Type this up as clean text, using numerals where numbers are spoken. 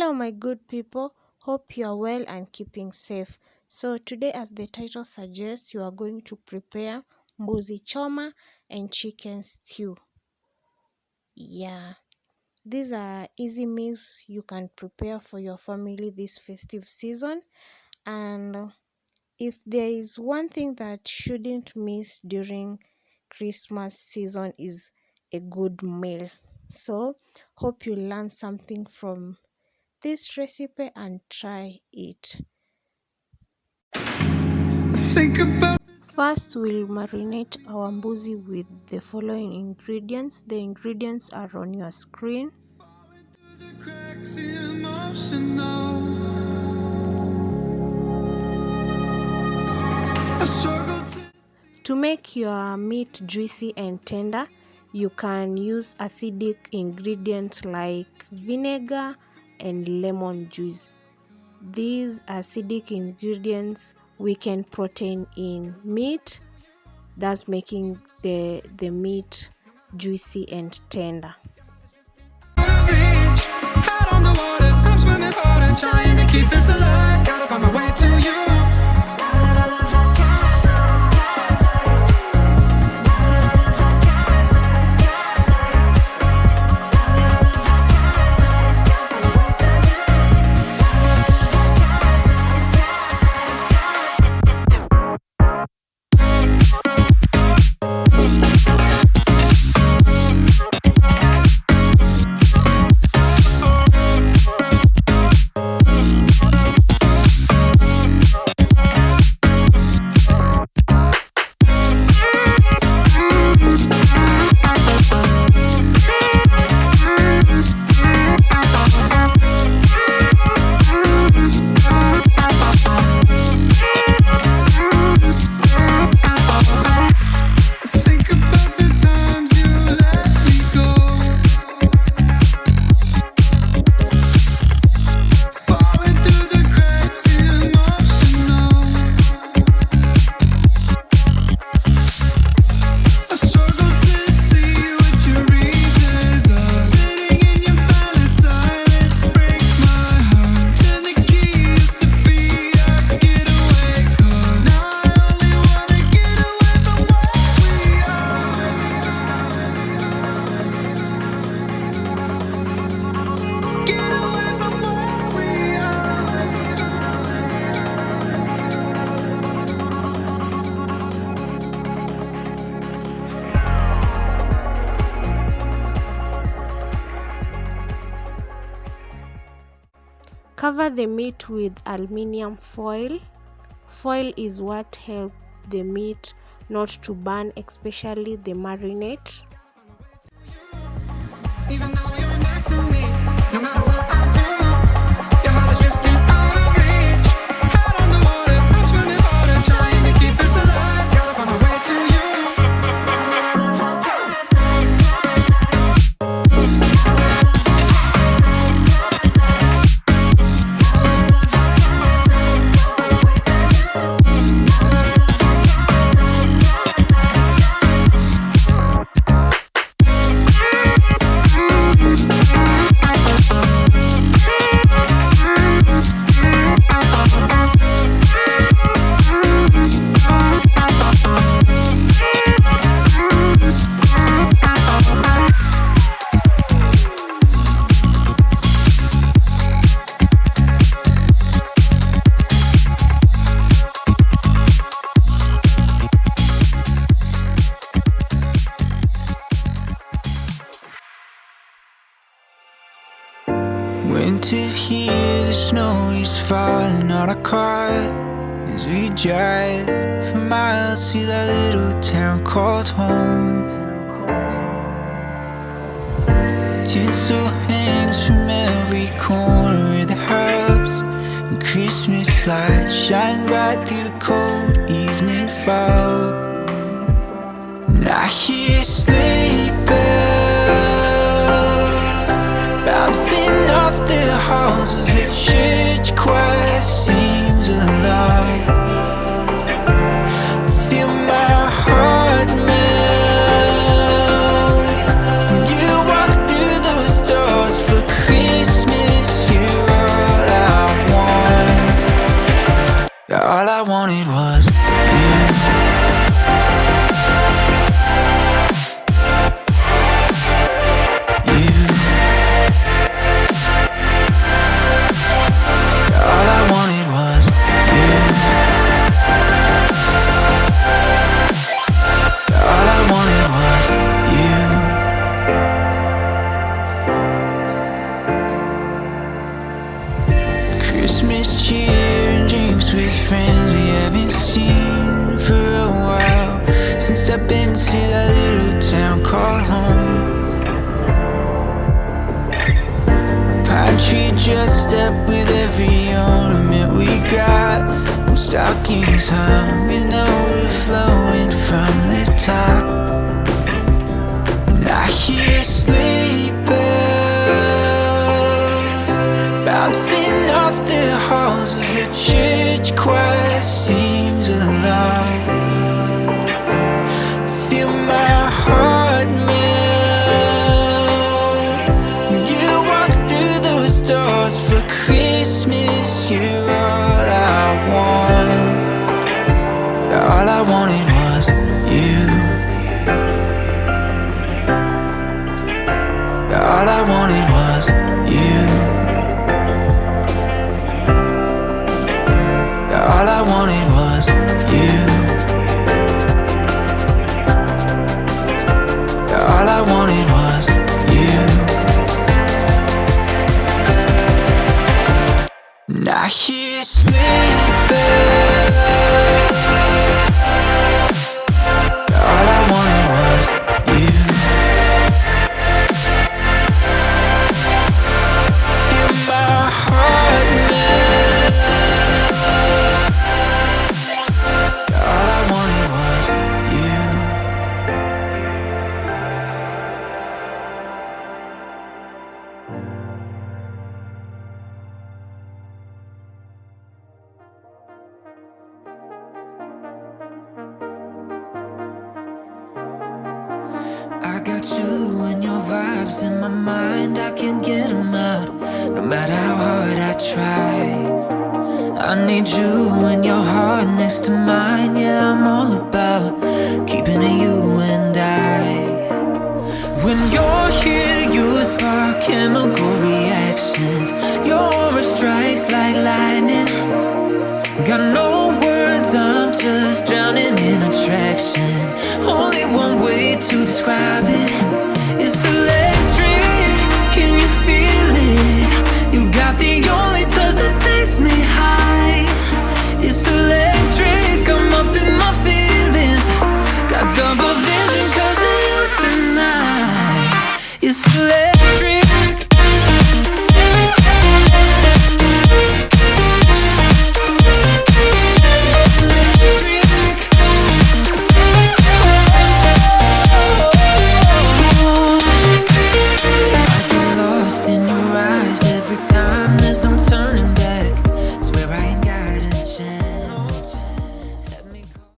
Hello, my good people. Hope you are well and keeping safe. So, today, as the title suggests, you are going to prepare mbuzi choma and chicken stew. Yeah, these are easy meals you can prepare for your family this festive season. And if there is one thing that shouldn't miss during Christmas season is a good meal. So, hope you learn something from this recipe and try it. First, we'll marinate our mbuzi with the following ingredients. The ingredients are on your screen. To make your meat juicy and tender, you can use acidic ingredients like vinegar and lemon juice. These acidic ingredients weaken protein in meat, thus making the meat juicy and tender. Cover the meat with aluminium foil. Foil is what helps the meat not to burn, especially the marinade. Even though you're next to me, no matter what I do, your heart is drifting out of reach. Head on the water, I'm swimming hard and trying to keep this alive. Gotta find my way to you. Winter's here, the snow is falling on our car as we drive for miles to that little town called home. Tinsel hangs from every corner of the house, and Christmas lights shine bright through the cold evening fog. And I hear sleigh bells bouncing off the houses, the church choir sings aloud. Feel my heart melt when you walk through those doors for Christmas. You're I wanted was you. Christmas cheer and drinks with friends we haven't seen for a while, since I've been to that little town called home. Pine tree dressed up with every ornament we got, and stockings hung, and overflowing from the top. And I hear sleigh bells bouncing off the halls as the church choir sings along. Feel my heart melt when you walk through those doors. For Christmas, you're all I want. All I wanted was you. All I wanted was you. All I wanted was you. All I wanted was you. And I hear sleigh bells. All I wanted was you. Feel my heart melt. All I wanted was you. I got you and your vibes in my mind, I can't get them out, no matter how hard I try. I need you and your heart next to mine, yeah, I'm all about keeping it you and I. When you're here, you spark chemical reactions, your aura strikes like lightning. Got no words, I'm just drowning in attraction. Only one way to describe